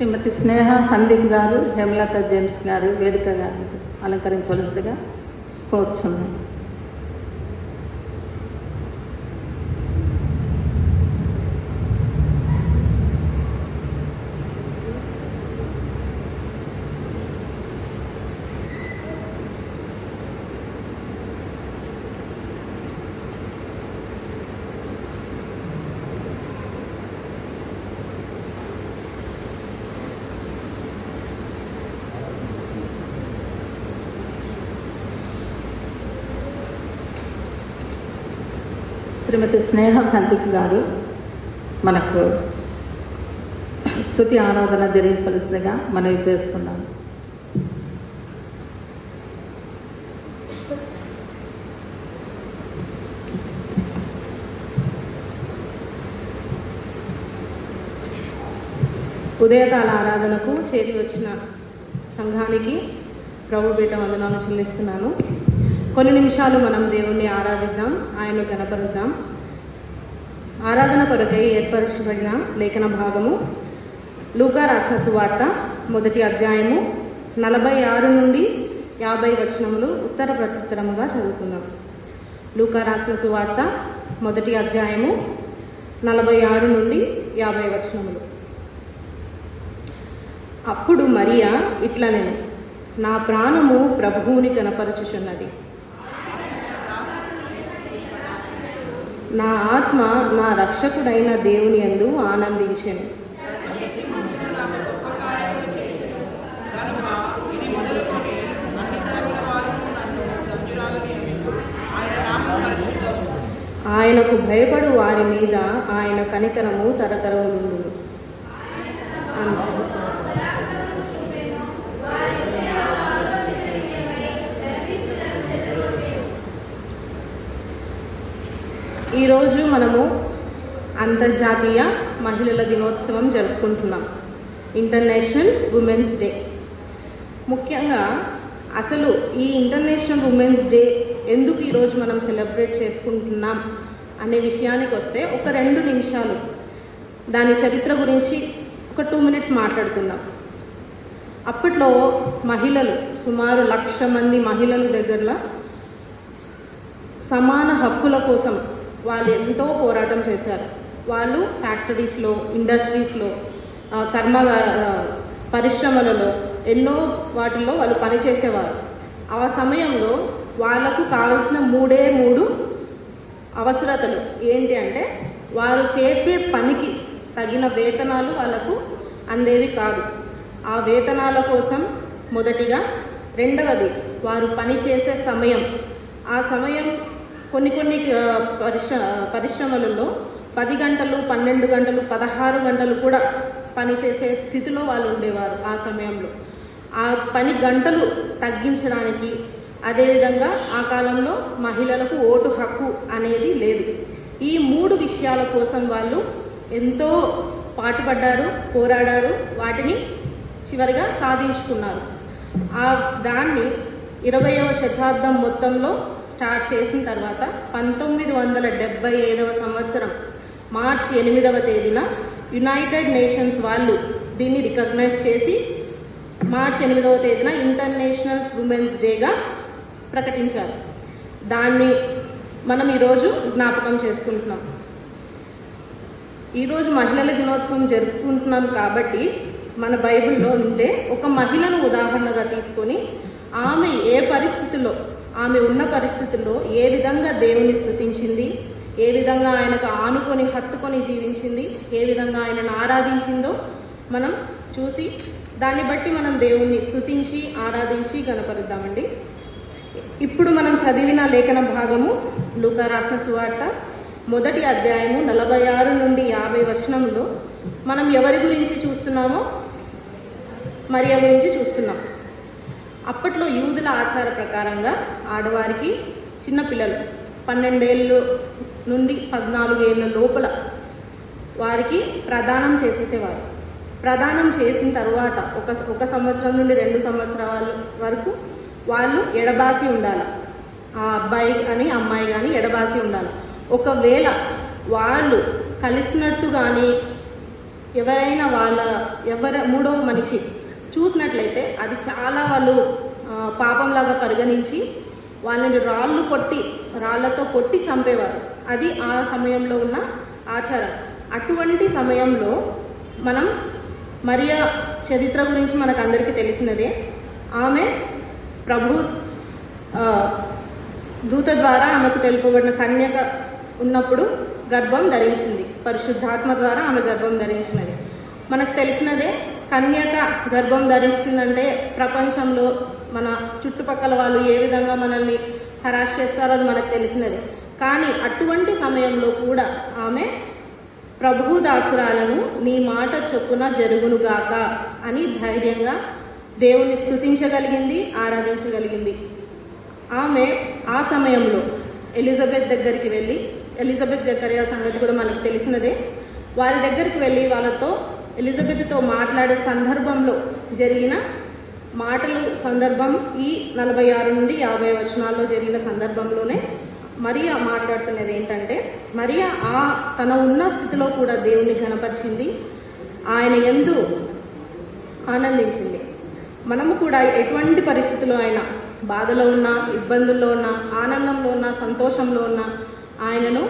శ్రీమతి స్నేహ సందీప్ గారు, హేమలత జేమ్స్ గారు వేదిక గారు అలంకరించవలసిందిగా కోరుచున్నాను. శ్రీమతి స్నేహ సందీప్ గారు మనకు స్తుతి ఆరాధన జరిగించవలసిందిగా మనవి చేస్తున్నాను. ఉదయకాల ఆరాధనకు చేరి వచ్చిన సంఘానికి ప్రభు పేట వందనాలు చెల్లిస్తున్నాను. కొన్ని నిమిషాలు మనం దేవుణ్ణి ఆరాధిద్దాం, ఆయన కనపరుద్దాం. ఆరాధన కొరకై ఏర్పరచబడిన లేఖన భాగము లూకా రాసిన సువార్త 1వ అధ్యాయము 46 నుండి 50 వచనములు ఉత్తర ప్రత్యుత్తరముగా చదువుకుందాం. లూకా రాసిన సువార్త 1వ అధ్యాయము 46 నుండి 50 వచనములు. అప్పుడు మరియా ఇట్లనెను, నా ప్రాణము ప్రభువుని కనపరచుచున్నది, నా ఆత్మ నా రక్షకుడైన దేవుని యందు ఆనందించెను. ఆయనకు భయపడు వారి మీద ఆయన కనికరము తరతరములుండును. ఈరోజు మనము అంతర్జాతీయ మహిళల దినోత్సవం జరుపుకుంటున్నాం, ఇంటర్నేషనల్ ఉమెన్స్ డే. ముఖ్యంగా అసలు ఈ ఇంటర్నేషనల్ ఉమెన్స్ డే ఎందుకు ఈరోజు మనం సెలబ్రేట్ చేసుకుంటున్నాం అనే విషయానికి వస్తే ఒక 2 నిమిషాలు దాని చరిత్ర గురించి ఒక 2 minutes మాట్లాడుకుందాం. అప్పట్లో మహిళలు సుమారు 1,00,000 మంది మహిళల దగ్గరలో సమాన హక్కుల కోసం వాళ్ళు ఎంతో పోరాటం చేశారు. వాళ్ళు ఫ్యాక్టరీస్లో, ఇండస్ట్రీస్లో, పరిశ్రమలలో ఎన్నో వాటిల్లో వాళ్ళు పనిచేసేవారు. ఆ సమయంలో వాళ్ళకు కావలసిన 3 అవసరతలు ఏంటి అంటే, వారు చేసే పనికి తగిన వేతనాలు వాళ్ళకు అందేవి కాదు. ఆ వేతనాల కోసం మొదటిగా, రెండవది వారు పని చేసే సమయం. ఆ సమయం కొన్ని పరిశ్రమలలో 10 గంటలు, 12 గంటలు, 16 గంటలు కూడా పనిచేసే స్థితిలో వాళ్ళు ఉండేవారు. ఆ సమయంలో ఆ పని గంటలు తగ్గించడానికి, అదేవిధంగా ఆ కాలంలో మహిళలకు ఓటు హక్కు అనేది లేదు. ఈ 3 విషయాల కోసం వాళ్ళు ఎంతో పాటుపడ్డారు, పోరాడారు, వాటిని చివరిగా సాధించుకున్నారు. దాన్ని 20వ శతాబ్దం మొత్తంలో స్టార్ట్ చేసిన తర్వాత 1975వ సంవత్సరం మార్చి 8వ తేదీన యునైటెడ్ నేషన్స్ వాళ్ళు దీన్ని రికగ్నైజ్ చేసి మార్చి 8వ తేదీన ఇంటర్నేషనల్ ఉమెన్స్ డేగా ప్రకటించారు. దాన్ని మనం ఈరోజు జ్ఞాపకం చేసుకుంటున్నాం. ఈరోజు మహిళల దినోత్సవం జరుపుకుంటున్నాం కాబట్టి మన బైబిల్లో ఉంటే ఒక మహిళను ఉదాహరణగా తీసుకొని ఆమె ఆమె ఉన్న పరిస్థితుల్లో ఏ విధంగా దేవుని స్తుతించింది, ఏ విధంగా ఆయనకు ఆనుకొని హత్తుకొని జీవించింది, ఏ విధంగా ఆయనను ఆరాధించిందో మనం చూసి దాన్ని బట్టి మనం దేవుణ్ణి స్తుతించి ఆరాధించి గణపరుద్దామండి. ఇప్పుడు మనం చదివిన లేఖన భాగము లూకా రాసిన సువార్త 1వ అధ్యాయము 46 నుండి 50 వచనంలో మనం ఎవరి గురించి చూస్తున్నామో మరియ గురించి చూస్తున్నాం. అప్పట్లో యూదుల ఆచార ప్రకారంగా ఆడవారికి, చిన్నపిల్లలు 12 ఏళ్ళు నుండి 14 ఏళ్ళ లోపల వారికి ప్రదానం చేసేసేవారు. ప్రదానం చేసిన తర్వాత ఒక సంవత్సరం నుండి 2 సంవత్సరాల వరకు వాళ్ళు ఎడబాసి ఉండాలి. ఆ అబ్బాయి కానీ అమ్మాయి కానీ ఎడబాసి ఉండాలి. ఒకవేళ వాళ్ళు కలిసినట్టు కానీ ఎవరైనా మూడవ మనిషి చూసినట్లయితే అది చాలా వాళ్ళు పాపంలాగా పరిగణించి వాళ్ళని రాళ్లతో కొట్టి చంపేవారు. అది ఆ సమయంలో ఉన్న ఆచారం. అటువంటి సమయంలో మనం మరియా చరిత్ర గురించి మనకు అందరికీ తెలిసినదే. ఆమె ప్రభు దూత ద్వారా ఆమెకు తెలుపబడిన కన్యక ఉన్నప్పుడు గర్భం ధరించింది. పరిశుద్ధాత్మ ద్వారా ఆమె గర్భం ధరించినది మనకు తెలిసినదే. కన్యక గర్భం ధరించిందంటే ప్రపంచంలో మన చుట్టుపక్కల వాళ్ళు ఏ విధంగా మనల్ని హరాస్ చేస్తారో అది మనకు తెలిసినది. కానీ అటువంటి సమయంలో కూడా ఆమె ప్రభు దాసురాలను నీ మాట చొప్పున జరుగునుగాక అని ధైర్యంగా దేవుని స్తుతించగలిగింది, ఆరాధించగలిగింది. ఆమె ఆ సమయంలో ఎలిజబెత్ దగ్గరికి వెళ్ళి, ఎలిజబెత్ జకరియా సంగతి కూడా మనకు తెలిసినదే, వారి దగ్గరికి వెళ్ళి వాళ్ళతో ఎలిజబెత్తో మాట్లాడే సందర్భంలో జరిగిన సందర్భం ఈ 46 నుండి 50 వచనాల్లో జరిగిన సందర్భంలోనే మరియా మాట్లాడుతున్నది ఏంటంటే, మరియా తన ఉన్న స్థితిలో కూడా దేవుని ఘనపరిచింది, ఆయన యందు ఆనందించింది. మనము కూడా ఎటువంటి పరిస్థితుల్లో అయినా, బాధలో ఉన్నా, ఇబ్బందుల్లో ఉన్నా, ఆనందంలో ఉన్నా, సంతోషంలో ఉన్నా ఆయనను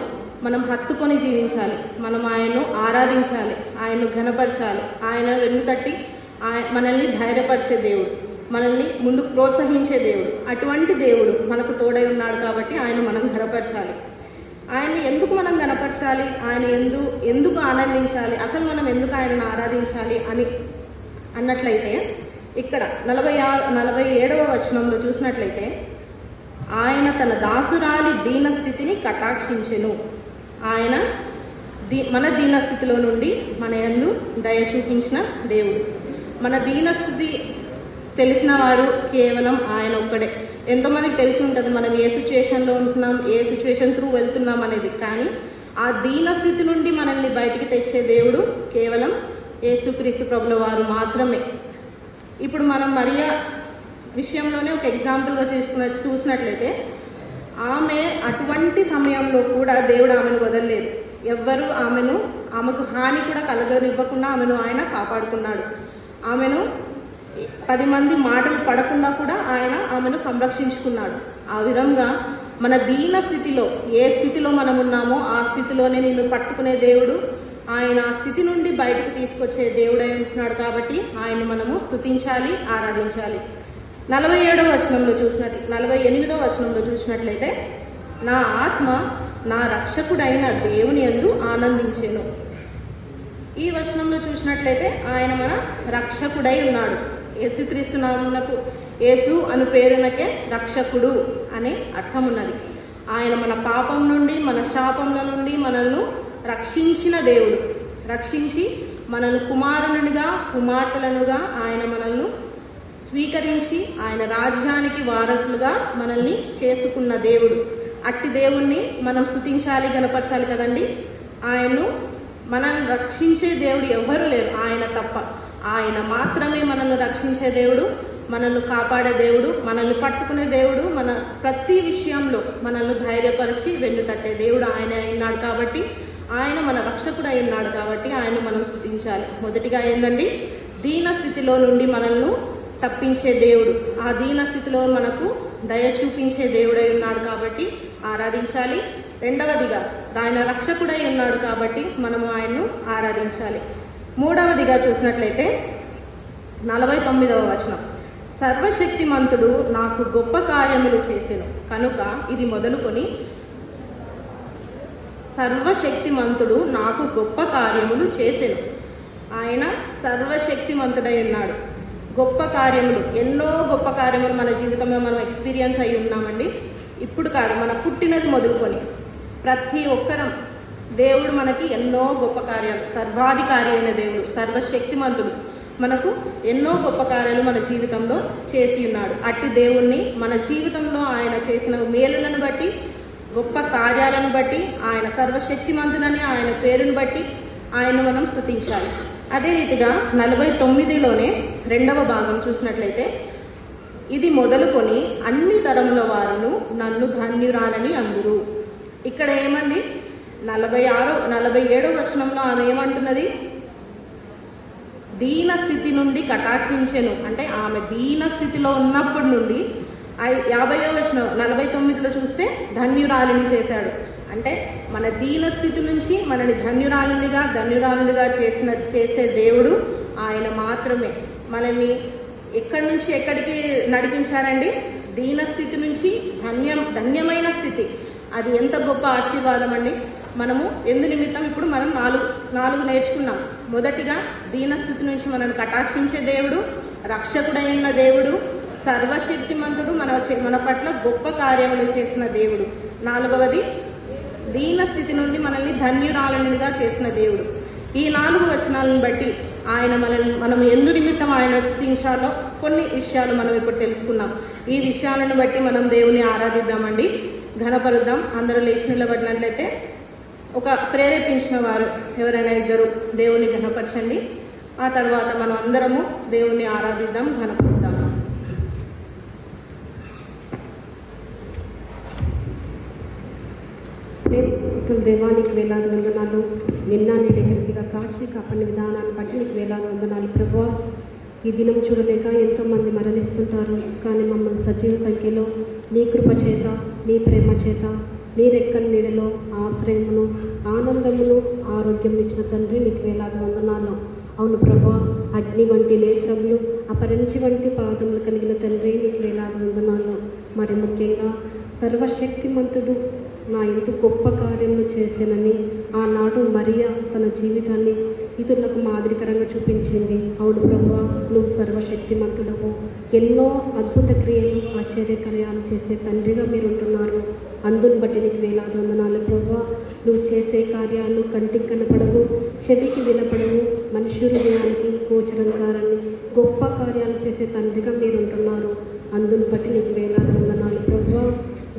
మనం హత్తుకొని జీవించాలి. మనం ఆయన్ను ఆరాధించాలి, ఆయన్ను ఘనపరచాలి. ఆయన వెన్నుతట్టి మనల్ని ధైర్యపరిచే దేవుడు, మనల్ని ముందుకు ప్రోత్సహించే దేవుడు. అటువంటి దేవుడు మనకు తోడై ఉన్నాడు కాబట్టి ఆయన మనం ఘనపరచాలి. ఆయన్ని ఎందుకు మనం ఘనపరచాలి, ఆయన ఎందుకు ఆనందించాలి, అసలు మనం ఎందుకు ఆయనను ఆరాధించాలి అన్నట్లయితే ఇక్కడ 47వ వచనంలో చూసినట్లయితే, ఆయన తన దాసురాలి దీనస్థితిని కటాక్షించెను. ఆయన మన దీనస్థితిలో నుండి మన యందు దయ చూపించిన దేవుడు. మన దీనస్థితి తెలిసిన వారు కేవలం ఆయన ఒక్కడే. ఎంతోమందికి తెలిసి ఉంటుంది మనం ఏ సిచ్యువేషన్లో ఉంటున్నాం, ఏ సిచ్యువేషన్ త్రూ వెళ్తున్నాం అనేది. కానీ ఆ దీనస్థితి నుండి మనల్ని బయటికి తెచ్చే దేవుడు కేవలం యేసుక్రీస్తు ప్రభుల వారు మాత్రమే. ఇప్పుడు మనం మరియా విషయంలోనే ఒక ఎగ్జాంపుల్గా చూసినట్లయితే, ఆమె అటువంటి సమయంలో కూడా దేవుడు ఆమెను వదలలేదు. ఎవ్వరూ ఆమెకు హాని కూడా కలగనివ్వకుండా ఆయన కాపాడుకున్నాడు. ఆమెను 10 మంది మాటలు పడకుండా కూడా ఆమెను సంరక్షించుకున్నాడు. ఆ విధంగా మన దీన స్థితిలో, ఏ స్థితిలో మనం ఉన్నామో ఆ స్థితిలోనే నిన్ను పట్టుకునే దేవుడు, ఆయన ఆ స్థితి నుండి బయటకు తీసుకొచ్చే దేవుడై ఉంటున్నాడు. కాబట్టి ఆయన మనము స్తుతించాలి, ఆరాధించాలి. 48వ వచనంలో చూసినట్లయితే, నా ఆత్మ నా రక్షకుడైన దేవుని యందు ఆనందించెను. ఈ వచనంలో చూసినట్లయితే ఆయన మన రక్షకుడై ఉన్నాడు. యేసుక్రీస్తు నామమునకు యేసు అను పేరునకే రక్షకుడు అనే అర్థం ఉన్నది. ఆయన మన పాపం నుండి, మన శాపంల నుండి మనల్ని రక్షించిన దేవుడు. రక్షించి మనల్ని కుమారునిగా, కుమార్తెలనుగా ఆయన మనల్ని స్వీకరించి ఆయన రాజ్యానికి వారసులుగా మనల్ని చేసుకున్న దేవుడు. అట్టి దేవుణ్ణి మనం స్తుతించాలి, గణపరచాలి కదండి. ఆయన్ను మనల్ని రక్షించే దేవుడు ఎవ్వరూ లేరు, ఆయన తప్ప. ఆయన మాత్రమే మనల్ని రక్షించే దేవుడు, మనల్ని కాపాడే దేవుడు, మనల్ని పట్టుకునే దేవుడు, మన ప్రతి విషయంలో మనల్ని ధైర్యపరిచి వెన్ను తట్టే దేవుడు ఆయన అయినాడు. కాబట్టి ఆయన మన రక్షకుడు అయి ఉన్నాడు. కాబట్టి ఆయన మనం స్తుతించాలి. మొదటిగా ఏంటండి, దీన స్థితిలో నుండి మనల్ని తప్పించే దేవుడు, ఆ దీన స్థితిలో మనకు దయ చూపించే దేవుడై ఉన్నాడు కాబట్టి ఆరాధించాలి. రెండవదిగా ఆయన రక్షకుడై ఉన్నాడు కాబట్టి మనము ఆయన్ను ఆరాధించాలి. మూడవదిగా చూసినట్లయితే 49వ వచనం, సర్వశక్తిమంతుడు నాకు గొప్ప కార్యములు చేసెను కనుక ఇది మొదలుకొని, సర్వశక్తిమంతుడు నాకు గొప్ప కార్యములు చేసెను. ఆయన సర్వశక్తిమంతుడై ఉన్నాడు. గొప్ప కార్యములు, ఎన్నో గొప్ప కార్యములు మన జీవితంలో మనం ఎక్స్పీరియన్స్ అయి ఉన్నామండి. ఇప్పుడు కాదు, మన పుట్టినది మొదలుకొని ప్రతి ఒక్కరం దేవుడు మనకి ఎన్నో గొప్ప కార్యాలు, సర్వాధికారి అయిన దేవుడు, సర్వశక్తిమంతుడు మనకు ఎన్నో గొప్ప కార్యాలు మన జీవితంలో చేసి ఉన్నాడు. అట్టి దేవుణ్ణి మన జీవితంలో ఆయన చేసిన మేలులను బట్టి, గొప్ప కార్యాలను బట్టి, ఆయన సర్వశక్తిమంతుడని ఆయన పేరును బట్టి ఆయన మనం స్తుతించాలి. అదే రీతిగా 49లోనే 2వ భాగం చూసినట్లయితే, ఇది మొదలుకొని అన్ని తరముల వారును నన్ను ధన్యురాలని అందురు. ఇక్కడ ఏమండి, 47వ వచనంలో ఆమె ఏమంటున్నది, దీన స్థితి నుండి కటాక్షించెను. అంటే ఆమె దీన స్థితిలో ఉన్నప్పటి నుండి 50వ వచనం 49లో చూస్తే ధన్యురాలిని చేశాడు. అంటే మన దీన స్థితి నుంచి మనని ధన్యురాలునిగా చేసే దేవుడు ఆయన మాత్రమే. మనల్ని ఎక్కడి నుంచి ఎక్కడికి నడిపించారండి? దీన స్థితి నుంచి ధన్యమైన స్థితి. అది ఎంత గొప్ప ఆశీర్వాదం అండి. మనము ఎందు నిమిత్తం ఇప్పుడు మనం నాలుగు నేర్చుకున్నాం. మొదటిగా దీనస్థితి నుంచి మనల్ని కటాక్షించే దేవుడు, రక్షకుడైన దేవుడు, సర్వశక్తిమంతుడు, మన పట్ల గొప్ప కార్యములు చేసిన దేవుడు. 4వది దీనస్థితి నుండి మనల్ని ధన్యురాలనిగా చేసిన దేవుడు. ఈ 4 వచనాలను బట్టి మనం ఎందు నిమిత్తం ఆయన స్తుతించాలో కొన్ని విషయాలు మనం ఇప్పుడు తెలుసుకున్నాం. ఈ విషయాలను బట్టి మనం దేవుని ఆరాధిద్దామండి, ఘనపరుద్దాం. అందరూ లేచి నిలబడినట్లయితే ఒక ప్రేరేపించిన వారు ఎవరైనా ఇద్దరు దేవుని ఘనపరచండి. ఆ తర్వాత మనం అందరము దేవుని ఆరాధిద్దాం, ఘనపరుద్దాం. దేవానికి వేలాది వందనాలు. నిన్న నేటి గట్టిగా కాచి కాపాడిన విధానాన్ని బట్టి నీకు వేలాది వందనాలు ప్రభువా. ఈ దినం చూడలేక ఎంతోమంది మరణిస్తుంటారు, కానీ మమ్మల్ని సజీవ సంఖ్యలో నీ కృప చేత, నీ ప్రేమ చేత, నీ రెక్కల నీడలో ఆశ్రయమును, ఆనందమును, ఆరోగ్యం ఇచ్చిన తండ్రి నీకు వేలాది వందనాలు. అవును ప్రభా, అగ్ని వంటి నేత్రములు, అపరంచి వంటి పాదములు కలిగిన తండ్రి నీకు వేలాది వందనాలు. మరి ముఖ్యంగా సర్వశక్తిమంతుడు నా ఇంత గొప్ప కార్యములు చేశానని ఆనాడు మరియా తన జీవితాన్ని ఇతరులకు మాదిరికరంగా చూపించింది. అవును ప్రభువా, నువ్వు సర్వశక్తిమంతుడవు. ఎన్నో అద్భుత క్రియలు, ఆశ్చర్యకార్యాలు చేసే తండ్రిగా మీరు ఉంటున్నారు. అందుని బట్టి నీకు వేలాది వందనాలు ప్రభువా. నువ్వు చేసే కార్యాలు కంటికి కనపడవు, చెవికి వినపడవు, మనుష్య హృదయానికి గోచరం కారని గొప్ప కార్యాలు చేసే తండ్రిగా మీరు ఉంటున్నారు. అందుని బట్టి నీకు వేలాది వందనాలు ప్రభువా.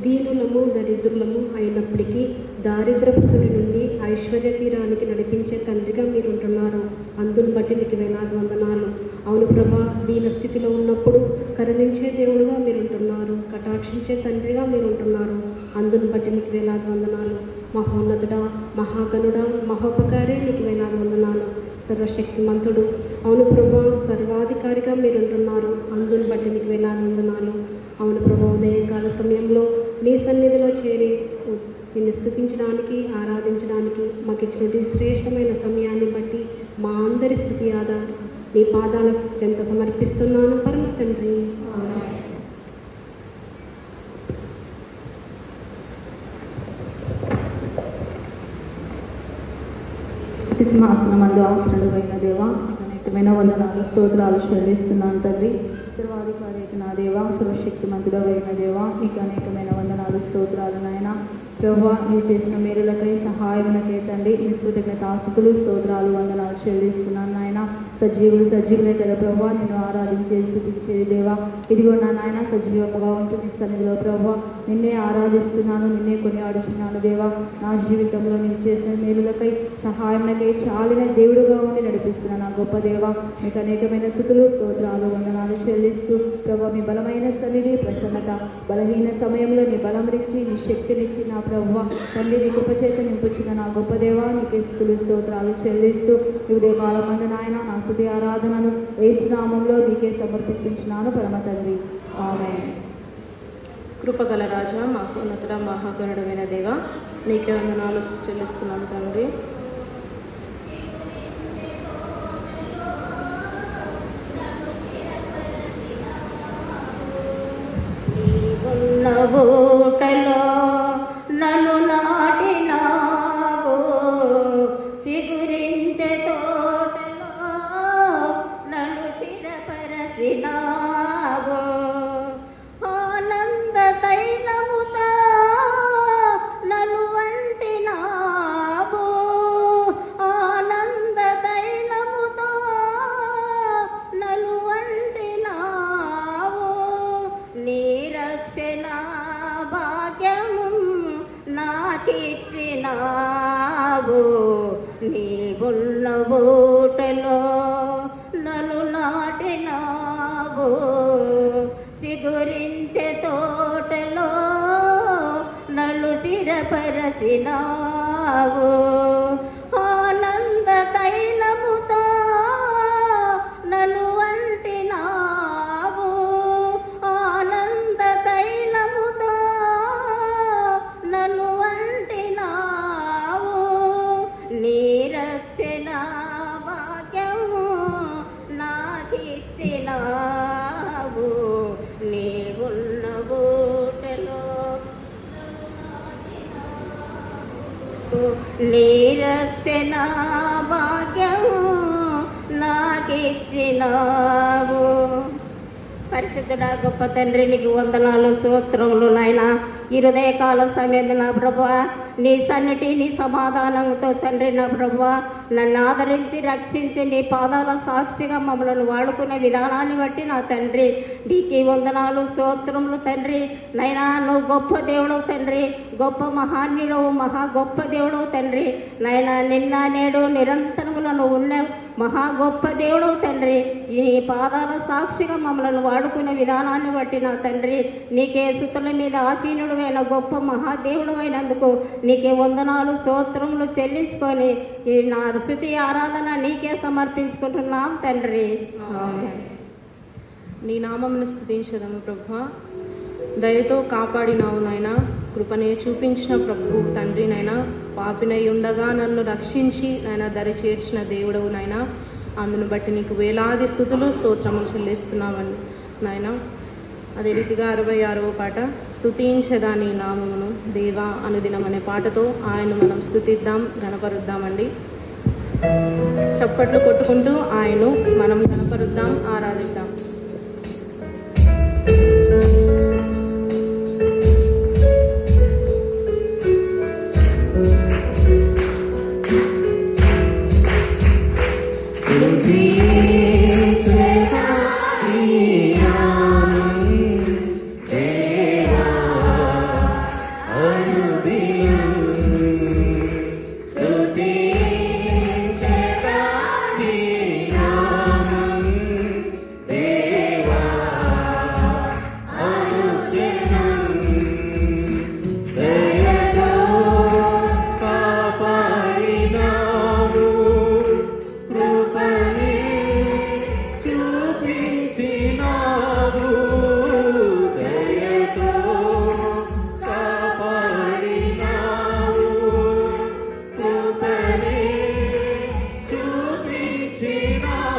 దీనులము, దరిద్రులము అయినప్పటికీ దారిద్రపుసుడి నుండి ఐశ్వర్య తీరానికి నడిపించే తండ్రిగా మీరు ఉంటున్నారు. అందుని బట్టి నీకు వేలాది వందనాలు. అవును ప్రభా, దీన స్థితిలో ఉన్నప్పుడు కరుణించే దేవుడుగా మీరు ఉంటున్నారు, కటాక్షించే తండ్రిగా మీరు ఉంటున్నారు. అందుని బట్టి నీకు వేలాది వందనాలు. మహోన్నతుడా, మహాగణుడా, మహోపకారి నీకు వేలాది వందనాలు. సర్వశక్తిమంతుడు, అవును ప్రభా, సర్వాధికారిగా మీరు ఉంటున్నారు. అందుని బట్టి నీకు వేలాది వందనాలు. అవును ప్రభా, ఉదయకాల సమయంలో నీ సన్నిధిలో చేరి నిన్ను స్తుతించడానికి, ఆరాధించడానికి మాకు ఇచ్చినటువంటి శ్రేష్టమైన సమయాన్ని బట్టి మా అందరి స్తుతి ఆధారం నీ పాదాల చెంత సమర్పిస్తున్నాను పరమ తండ్రి. సింహాసనమందు ఆశ్రయుడైన దేవా, అనేకమైన వందనాలు, స్తోత్రాలు చెల్లిస్తున్నాను తండ్రి. సర్వాధికారి నా దేవా, సర్వశక్తిమంతుడైన దేవా, నీకు అనేకమైన వందనాలు, స్తోత్రాలు నాయన. ప్రభువా, నీవు చేసిన మేలులకై, సహాయములకై తండ్రి నీ కృతజ్ఞతాస్తుతులు, స్తోత్రాలు, వందనాలు చెల్లిస్తున్నాను నాయన. సజీవులే కదా ప్రభువా, నిన్ను ఆరాధించేది, స్తుతించేది దేవా. ఇదిగో నా నాయన సజీవంగా ఉంటుంది సన్నిధిలో ప్రభువా, నిన్నే ఆరాధిస్తున్నాను, నిన్నే కొనియాడుతున్నాను దేవా. నా జీవితంలో నేను చేసిన మేలులకై, సహాయములకై చాలిన దేవుడుగా ఉండి నడిపిస్తున్నాను నా గొప్ప దేవా. మీకు అనేకమైన స్థుతులు, స్తోత్రాలు, వందనాలు చెల్లిస్తూ ప్రభువా, మీ బలమైన సన్నిధి, ప్రసన్నత, బలహీన సమయంలో నీ బలమరించి, నీ శక్తినిచ్చి నా ప్రభువా తండ్రి నీ కృప చేత నింపుచ్చిన నా గొప్ప దేవా, నీకే స్తుతులు, స్తోత్రాలు చెల్లిస్తూ ఈ ఉదయకాలమందు నాయన నా స్తుతి ఆరాధనను యేసు నామములో నీకే సమర్పించున్నాను పరమ తండ్రి. ఆమేన్. కృపగల రాజా, మహోన్నతుడ, మహాగణుడైన దేవా, నీకే వందనాలు చెల్లిస్తున్నాను తండ్రి. ఓటలో నన్ను నాటినావు, చిగురించే తోటలో నన్ను స్థిరపరచినావు. ఆనంద తైలముతో నన్ను వంటినావు, ఆనంద తైలముతో నన్ను వంటినావు. నీ రక్షణ భాగ్యము నాకిచ్చినావు, నీవున్న ఓటలో నన్ను నాటినావు, చిగురించే తోటలో నన్ను స్థిరపరచినావు. ఆనంద తైలముతో నీ రక్షణ భాగ్యము నాకిచ్చినావు. పరిశుద్ధుడా గొప్ప తండ్రి, నీకు వందనాలు స్తోత్రములు నాయనా. ఈ హృదయకాలం సమేత నా ప్రభువా, నీ సన్నిధి నీ సమాధానంతో తండ్రి నా ప్రభువా నన్ను ఆదరించి రక్షించి నీ పాదాల సాక్షిగా మమ్మల్ని వాడుకునే విధానాన్ని బట్టి నా తండ్రి నీకు వందనాలు స్తోత్రములు తండ్రి. నైనా నువ్వు గొప్ప దేవుడవు తండ్రి, గొప్ప మహాన్యుడవు, మహా గొప్ప దేవుడవు తండ్రి. నైనా నిన్న నేడు నిరంతరములో నువ్వు ఉన్నావు, మహా గొప్ప దేవుడవు తండ్రి. ఈ పాదాల సాక్షిగా మమ్మల్ని వాడుకునే విధానాన్ని బట్టి నా తండ్రి నీకే సుతుల మీద ఆసీనుడమైన గొప్ప మహాదేవుడు అయినందుకు నీకే వందనాలు స్తోత్రములు చెల్లించుకొని ఈ నా స్తుతి ఆరాధన నీకే సమర్పించుకుంటున్నాం తండ్రి. ఆమేన్. నీ నామమును స్తుతించదము ప్రభువా. దయతో కాపాడినావు నాయనా, కృపనే చూపించిన ప్రభు తండ్రి నైనా. పాపినై ఉండగా నన్ను రక్షించి నాయన దరి చేర్చిన దేవుడవు నాయనా. అందును బట్టి నీకు వేలాది స్తుతులు స్తోత్రములు చెల్లిస్తున్నామని నాయన. అదే రీతిగా 66వ పాట, స్తుతించదా నీ నామమును దేవా అనుదినం అనే పాటతో ఆయన మనం స్తుతిద్దాం, గణపరుద్దామండి. చప్పట్లు కొట్టుకుంటూ ఆయన్ను మనం గణపరుద్దాం, ఆరాధిద్దాం. చూపించినావు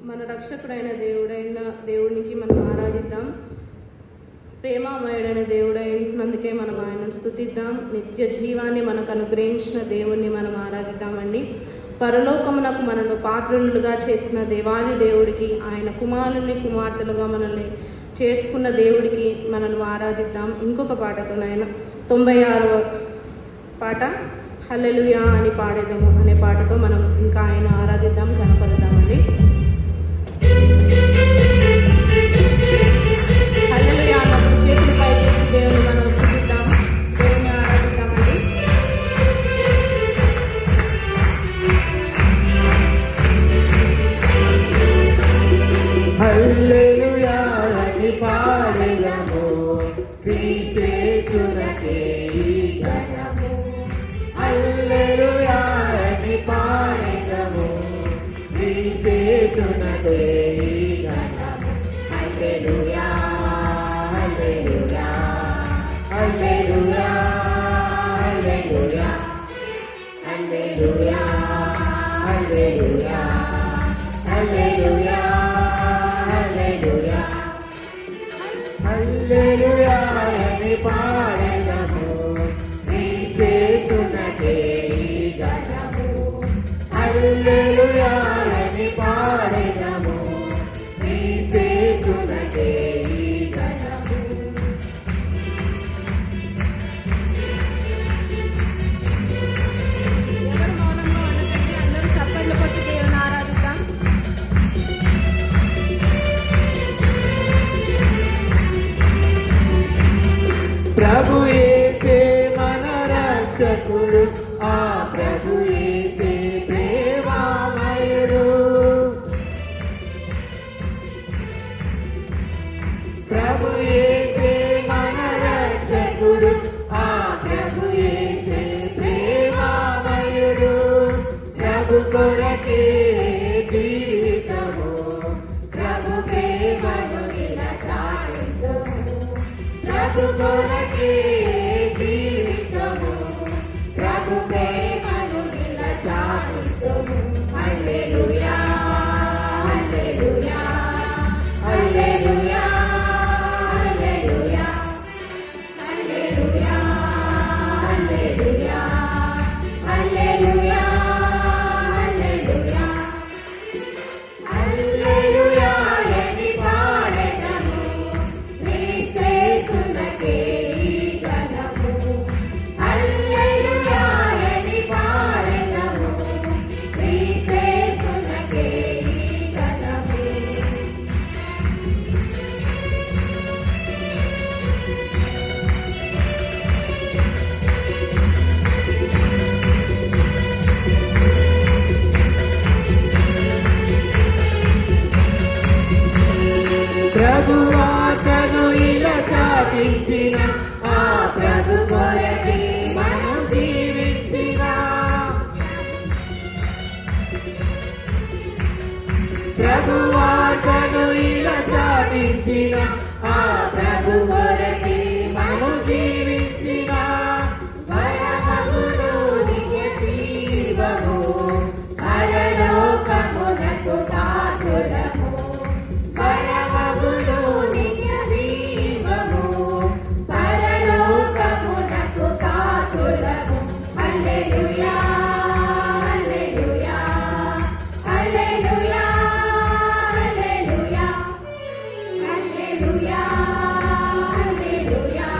మన రక్షకుడైన దేవునికి మనం ఆరాధిద్దాం. ప్రేమామయుడైన దేవుడైనందుకే మనం ఆయనను స్తుతిద్దాం. నిత్య జీవాన్ని మనకు అనుగ్రహించిన దేవుణ్ణి మనం ఆరాధిద్దామండి. పరలోకమునకు మనల్ని పాత్రులుగా చేసిన దేవాది దేవుడికి, ఆయన కుమారుల్ని కుమార్తెలుగా మనల్ని చేసుకున్న దేవుడికి మనల్ని ఆరాధిద్దాం. ఇంకొక పాటతో నాయన 96వ పాట హల్లెలూయా అని పాడేదము అనే పాటతో మనం ఇంకా ఆయన ఆరాధిద్దాం, కనపడదామండి. హల్లెలూయా అన్నప్పుడు చేతులు పైకి దేవుని మనం స్తుతిద్దాం, దేవుని ఆరాధిద్దామండి. హల్లెలూయా అని పాడెదము, క్రీస్తునకే ఘనము. హల్లెలూయా అని పాడెదము, క్రీస్తునకే ఘనము. హల్లెలూయా హల్లెలూయా హల్లెలూయా హల్లెలూయా హల్లెలూయా హల్లెలూయా హల్లెలూయా హల్లెలూయా అని పాడెదము, క్రీస్తునకే ఘనము. హల్లెలూయా అని పాడెదము, క్రీస్తునకే ఘనము. ఎవరు మౌనంగా ఉండకండి, అందరూ చప్పట్లు కొట్టి దేవుని ఆరాధిద్దాం. ప్రభు యేసే మన రక్షకుడు, ఆ ప్రభు యేసే ప్రేమామయుడు. ప్రభు యేసే మన రక్షకుడు, ఆ ప్రభు యేసే ప్రేమామయుడు. ప్రభు కొరకే జీవితము, ప్రభు ప్రేమను నిలచాటించుము. ప్రభు కొరకే జీవితము, ప్రభు ప్రేమను నిలచాటించుము. హల్లెలూయా హల్లెలూయా హల్లెలూయా హల్లెలూయా హల్లెలూయా హల్లెలూయా హల్లెలూయా హల్లెలూయా హల్లెలూయా అని పాడెదము, క్రీస్తునకే ఘనము. హల్లెలూయా అని పాడెదము, క్రీస్తునకే ఘనము. ప్రభువాచను ఇలా చాటించిన, ఆ ప్రభు కొరకే మనం జీవించిన. ప్రభువాచను ఇలా చాటించిన, ఆ ప్రభు కొరకే మనం జీవించిన. పరమగురు నిత్య జీవము, పరలోకమునకు పాత్రులము. పరమగురు నిత్య జీవము, పరలోకమునకు పాత్రులము. హల్లెలూయా హల్లెలూయా హల్లెలూయా హల్లెలూయా హల్లెలూయా హల్లెలూయా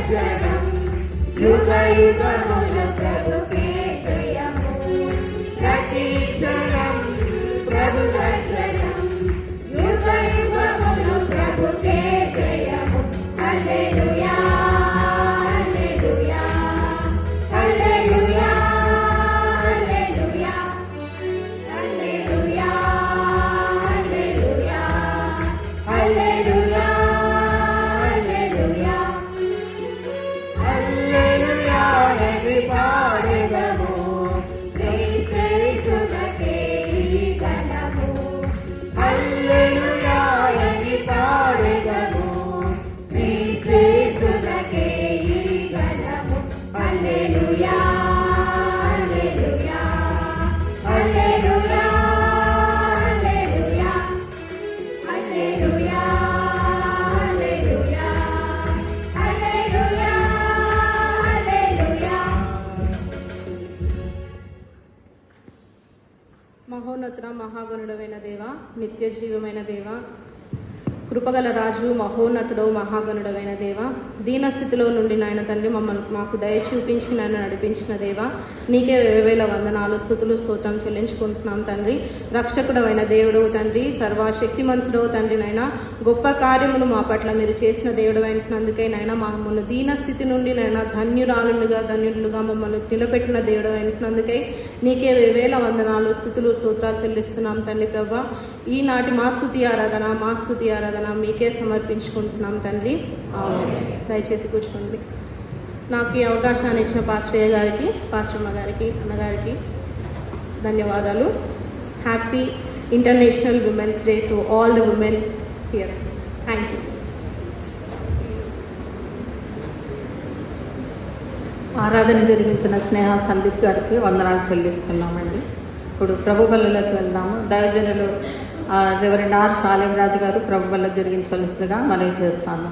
రక్షణం యుగ యుగముల ప్రభుకే జయము ప్రతి క్షణం ప్రభు రక్షణం యుగ యుగములు ప్రభుకే జయము హల్లెలూయా హల్లెలూయా హల్లెలూయా హల్లెలూయా హల్లెలూయా హల్లెలూయా హల్లెలూయా హల్లెలూయా హల్లెలూయా పాడెదము క్రీస్తునకే ఈ గణము హల్లెలూయా పాడెదము క్రీస్తునకే ఈ గణము హల్లెలూయా హల్లెలూయా హల్లెలూయా హల్లెలూయా హల్లెలూయా హల్లెలూయా హల్లెలూయా హల్లెలూయా మహోన్నతుడ మహాగణుడమైన దేవ, నిత్య జీవమైన దేవ, కృపగల రాజు, మహోన్నతుడు, మహాగణుడమైన దేవ, దీనస్థితిలో నుండి నాయన తండ్రి మమ్మల్ని మాకు దయ చూపించి నన్ను నడిపించిన దేవ, నీకే వేవేల వందనాలు స్తుతులు స్తోత్రం చెల్లించుకుంటున్నాం తండ్రి. రక్షకుడమైన దేవుడు తండ్రి, సర్వశక్తిమంతుడు తండ్రి నాయన, గొప్ప కార్యములు మా పట్ల మీరు చేసిన దేవుడు అయినందుకే నాయన మమ్మల్ని దీనస్థితి నుండి నాయన ధన్యులుగా మమ్మల్ని నిలబెట్టిన దేవుడు అయినందుకై నీకే వేవేల వందనాలు స్తుతులు స్తోత్రాలు చెల్లిస్తున్నాం తండ్రి. ప్రభా, ఈనాటి మా స్తుతి ఆరాధన మీకే సమర్పించుకుంటున్నాం తండ్రి. దయచేసి కూర్చోండి. నాకు ఈ అవకాశాన్ని ఇచ్చిన పాస్టర్ గారికి, పాస్టర్మ గారికి, అన్నగారికి ధన్యవాదాలు. Happy international women's day to all the women here. Thank you. ఆరాధన జరిగించిన స్నేహ సందీప్ గారికి వందనాలు చెల్లిస్తున్నామండి. ఇప్పుడు ప్రభు బల్లలోకి వెళ్దాము. దైవజనులు రెవరెండ్ ఆర్ శాలేం రాజు గారు ప్రభు బల్ల జరిగించవలసిందిగా మనవి చేస్తాను.